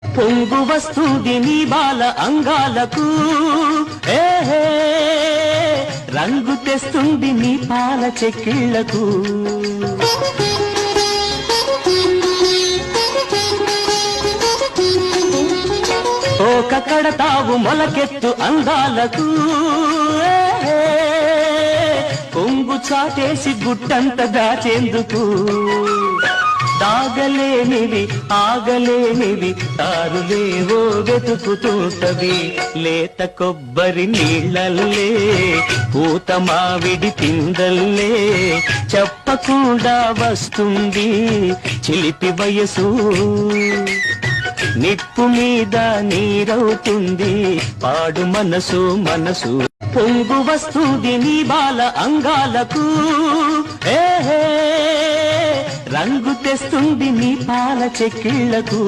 పొంగు వస్తుంది నీ బాల అంగాలకు, ఏహే రంగు తెస్తుంది నీ పాల చెక్కిళ్లకు. ఓక కడతావు మొలకెత్తు అందాలకు, కొంగు చాటేసి గుట్టంత దాచేందుకు. దాగలేనివి ఆగలేనివి తారులేవో వెతుకుతుంటవి, లేత కొబ్బరి నీళ్ళల్లే పూత మావిడి పిందల్లే. చెప్పకుండా వస్తుంది చిలిపి వయసు, నిప్పు మీద నీరవుతుంది పాడు మనసు మనసు. పొంగు వస్తుంది నీ బాల అంగాలకు, ఏహే రంగు తెస్తుంది నీ పాల చెక్కిళ్లకు.